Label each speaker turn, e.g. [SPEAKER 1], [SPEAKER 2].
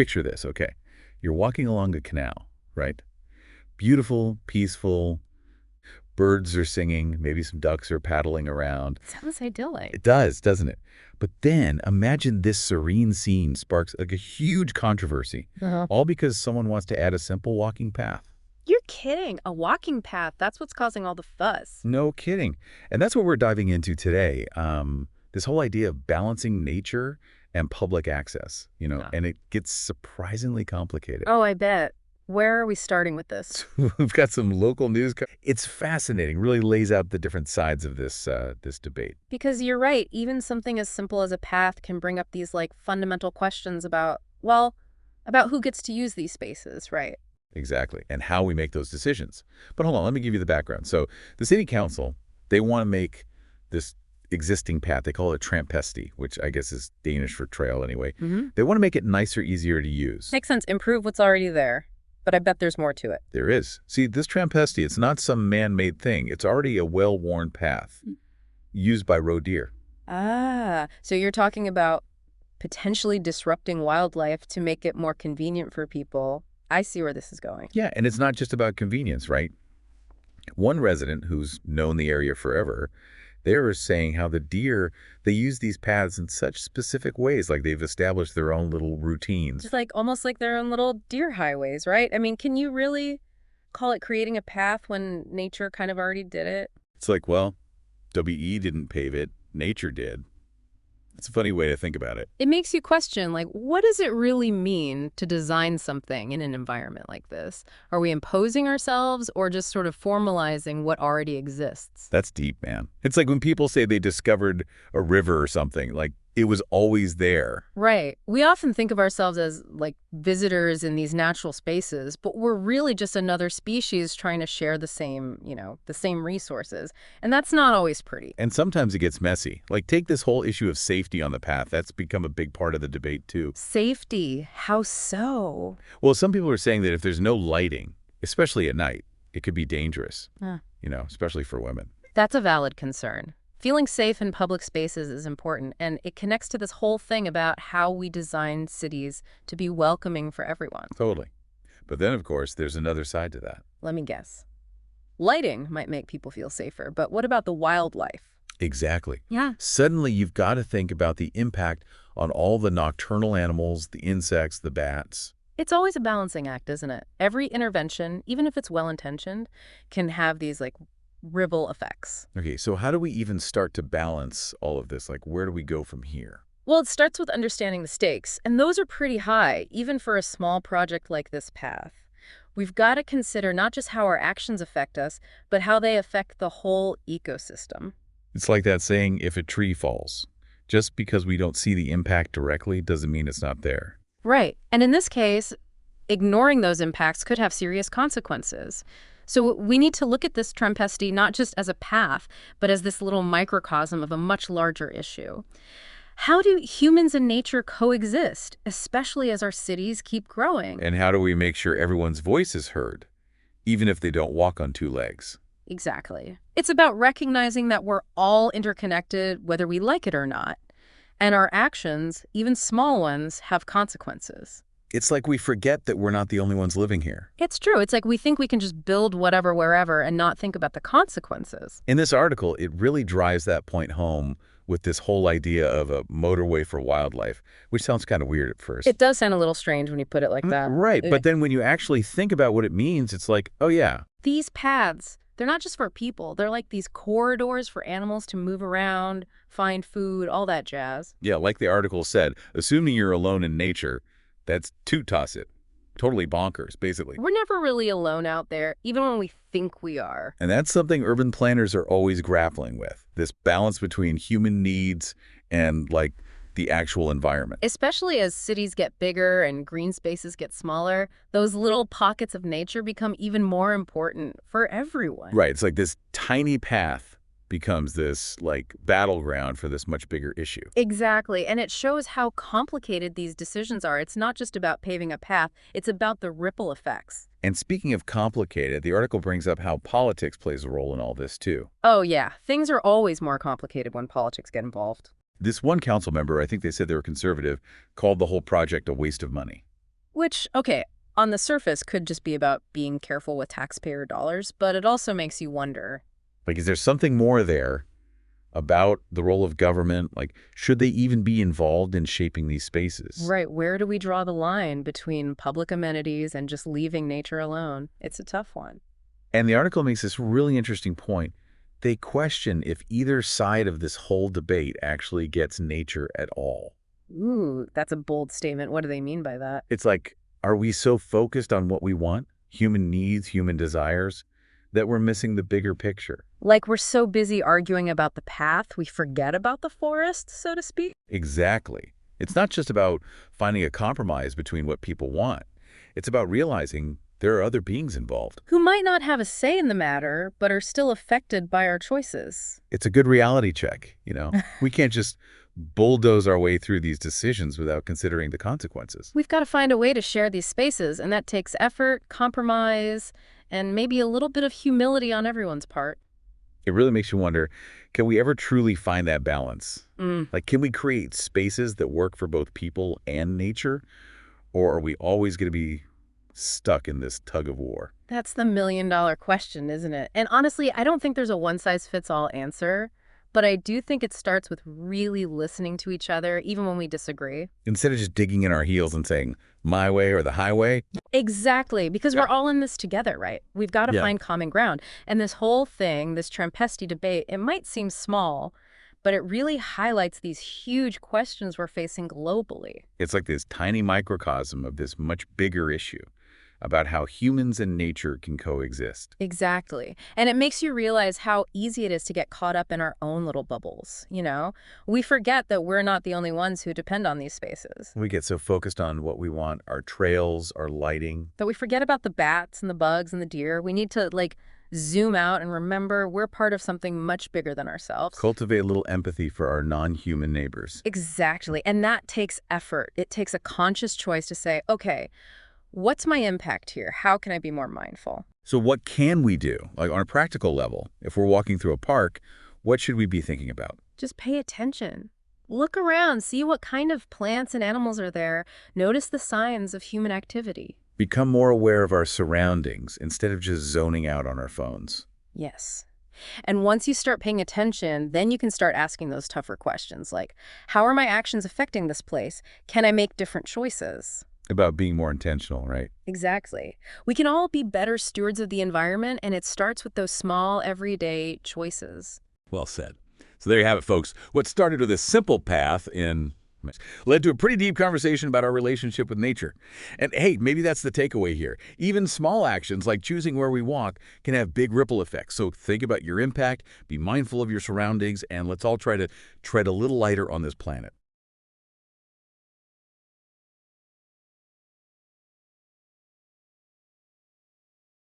[SPEAKER 1] Picture this, okay? You're walking along a canal, right? Beautiful, peaceful, birds are singing, maybe some ducks are paddling around.
[SPEAKER 2] Sounds idyllic.
[SPEAKER 1] It does, doesn't it? But then imagine this serene scene sparks like a huge controversy,
[SPEAKER 2] Uh-huh.
[SPEAKER 1] all because someone wants to add a simple walking path.
[SPEAKER 2] You're kidding. A walking path. That's what's causing all the fuss.
[SPEAKER 1] No kidding. And that's what we're diving into today. This whole idea of balancing nature and public access,
[SPEAKER 2] Yeah.
[SPEAKER 1] and it gets surprisingly complicated.
[SPEAKER 2] Oh, I bet. Where are we starting with this?
[SPEAKER 1] We've got some local news. It's fascinating, really lays out the different sides of this debate.
[SPEAKER 2] Because you're right. Even something as simple as a path can bring up these fundamental questions about, well, about who gets to use these spaces, right?
[SPEAKER 1] Exactly, and how we make those decisions. But hold on, let me give you the background. So the city council, they want to make this existing path, they call it Trampesti, which I guess is Danish for trail anyway. They want to make it nicer, easier to use.
[SPEAKER 2] Makes sense. Improve what's already there. But I bet there's more to it.
[SPEAKER 1] There is. See, this Trampesti, it's not some man-made thing. It's already a well-worn path used by roe deer.
[SPEAKER 2] Ah, so you're talking about potentially disrupting wildlife to make it more convenient for people. I see where this is going.
[SPEAKER 1] Yeah, and it's not just about convenience, right? One resident who's known the area forever, they were saying how the deer, they use these paths in such specific ways, like they've established their own little routines.
[SPEAKER 2] Just almost like their own little deer highways, right? I mean, can you really call it creating a path when nature kind of already did it?
[SPEAKER 1] It's like, well, WE didn't pave it, nature did. It's a funny way to think about it.
[SPEAKER 2] It makes you question, what does it really mean to design something in an environment like this? Are we imposing ourselves or just sort of formalizing what already exists?
[SPEAKER 1] That's deep, man. It's like when people say they discovered a river or something, like it was always there.
[SPEAKER 2] Right. We often think of ourselves as visitors in these natural spaces, but we're really just another species trying to share the same resources. And that's not always pretty.
[SPEAKER 1] And sometimes it gets messy. Like take this whole issue of safety on the path. That's become a big part of the debate too.
[SPEAKER 2] Safety? How so?
[SPEAKER 1] Well, some people are saying that if there's no lighting, especially at night, it could be dangerous, especially for women.
[SPEAKER 2] That's a valid concern. Feeling safe in public spaces is important, and it connects to this whole thing about how we design cities to be welcoming for everyone.
[SPEAKER 1] Totally. But then, of course, there's another side to that.
[SPEAKER 2] Let me guess. Lighting might make people feel safer, but what about the wildlife?
[SPEAKER 1] Exactly.
[SPEAKER 2] Yeah.
[SPEAKER 1] Suddenly, you've got to think about the impact on all the nocturnal animals, the insects, the bats.
[SPEAKER 2] It's always a balancing act, isn't it? Every intervention, even if it's well-intentioned, can have these ripple effects.
[SPEAKER 1] Okay, so how do we even start to balance all of this? Where do we go from here?
[SPEAKER 2] Well, it starts with understanding the stakes, and those are pretty high, even for a small project like this path. We've got to consider not just how our actions affect us, but how they affect the whole ecosystem.
[SPEAKER 1] It's like that saying, if a tree falls, just because we don't see the impact directly doesn't mean it's not there.
[SPEAKER 2] Right. And in this case, ignoring those impacts could have serious consequences. So we need to look at this Trampesti not just as a path, but as this little microcosm of a much larger issue. How do humans and nature coexist, especially as our cities keep growing?
[SPEAKER 1] And how do we make sure everyone's voice is heard, even if they don't walk on two legs?
[SPEAKER 2] Exactly. It's about recognizing that we're all interconnected, whether we like it or not. And our actions, even small ones, have consequences.
[SPEAKER 1] It's like we forget that we're not the only ones living here.
[SPEAKER 2] It's true. It's like we think we can just build whatever, wherever, and not think about the consequences.
[SPEAKER 1] In this article, it really drives that point home with this whole idea of a motorway for wildlife, which sounds kind of weird at first.
[SPEAKER 2] It does sound a little strange when you put it like that.
[SPEAKER 1] Right, but then when you actually think about what it means, it's like, oh yeah.
[SPEAKER 2] These paths, they're not just for people. They're like these corridors for animals to move around, find food, all that jazz.
[SPEAKER 1] Yeah, like the article said, assuming you're alone in nature, that's it. Totally bonkers, basically.
[SPEAKER 2] We're never really alone out there, even when we think we are.
[SPEAKER 1] And that's something urban planners are always grappling with, this balance between human needs and, the actual environment.
[SPEAKER 2] Especially as cities get bigger and green spaces get smaller, those little pockets of nature become even more important for everyone.
[SPEAKER 1] Right, it's like this tiny path becomes this, battleground for this much bigger issue.
[SPEAKER 2] Exactly, and it shows how complicated these decisions are. It's not just about paving a path, it's about the ripple effects.
[SPEAKER 1] And speaking of complicated, the article brings up how politics plays a role in all this, too.
[SPEAKER 2] Oh yeah, things are always more complicated when politics get involved.
[SPEAKER 1] This one council member, I think they said they were conservative, called the whole project a waste of money.
[SPEAKER 2] Which, okay, on the surface could just be about being careful with taxpayer dollars, but it also makes you wonder.
[SPEAKER 1] Like, is there something more there about the role of government? Like, should they even be involved in shaping these spaces?
[SPEAKER 2] Right, where do we draw the line between public amenities and just leaving nature alone? It's a tough one.
[SPEAKER 1] And the article makes this really interesting point. They question if either side of this whole debate actually gets nature at all.
[SPEAKER 2] Ooh, that's a bold statement. What do they mean by that?
[SPEAKER 1] It's like, are we so focused on what we want, human needs, human desires, that we're missing the bigger picture?
[SPEAKER 2] Like we're so busy arguing about the path, we forget about the forest, so to speak?
[SPEAKER 1] Exactly. It's not just about finding a compromise between what people want. It's about realizing there are other beings involved.
[SPEAKER 2] Who might not have a say in the matter, but are still affected by our choices.
[SPEAKER 1] It's a good reality check, you know? We can't just bulldoze our way through these decisions without considering the consequences.
[SPEAKER 2] We've got to find a way to share these spaces, and that takes effort, compromise, and maybe a little bit of humility on everyone's part.
[SPEAKER 1] It really makes you wonder, can we ever truly find that balance?
[SPEAKER 2] Mm.
[SPEAKER 1] Like, can we create spaces that work for both people and nature? Or are we always going to be stuck in this tug of war?
[SPEAKER 2] That's the million-dollar question, isn't it? And honestly, I don't think there's a one-size-fits-all answer, but I do think it starts with really listening to each other, even when we disagree.
[SPEAKER 1] Instead of just digging in our heels and saying, my way or the highway.
[SPEAKER 2] Exactly, because
[SPEAKER 1] Yeah.
[SPEAKER 2] we're all in this together, right? We've got to
[SPEAKER 1] Yeah.
[SPEAKER 2] find common ground. And this whole thing, this Trampesti debate, it might seem small, but it really highlights these huge questions we're facing globally.
[SPEAKER 1] It's like this tiny microcosm of this much bigger issue about how humans and nature can coexist.
[SPEAKER 2] Exactly. And it makes you realize how easy it is to get caught up in our own little bubbles, you know? We forget that we're not the only ones who depend on these spaces.
[SPEAKER 1] We get so focused on what we want, our trails, our lighting.
[SPEAKER 2] But we forget about the bats and the bugs and the deer. We need to, zoom out and remember we're part of something much bigger than ourselves.
[SPEAKER 1] Cultivate a little empathy for our non-human neighbors.
[SPEAKER 2] Exactly. And that takes effort. It takes a conscious choice to say, okay, what's my impact here? How can I be more mindful?
[SPEAKER 1] So what can we do? Like, on a practical level, if we're walking through a park, what should we be thinking about?
[SPEAKER 2] Just pay attention. Look around, see what kind of plants and animals are there. Notice the signs of human activity.
[SPEAKER 1] Become more aware of our surroundings instead of just zoning out on our phones.
[SPEAKER 2] Yes. And once you start paying attention, then you can start asking those tougher questions like, how are my actions affecting this place? Can I make different choices?
[SPEAKER 1] About being more intentional, right?
[SPEAKER 2] Exactly. We can all be better stewards of the environment, and it starts with those small, everyday choices.
[SPEAKER 1] Well said. So there you have it, folks. What started with a simple path led to a pretty deep conversation about our relationship with nature. And hey, maybe that's the takeaway here. Even small actions like choosing where we walk can have big ripple effects. So think about your impact, be mindful of your surroundings, and let's all try to tread a little lighter on this planet.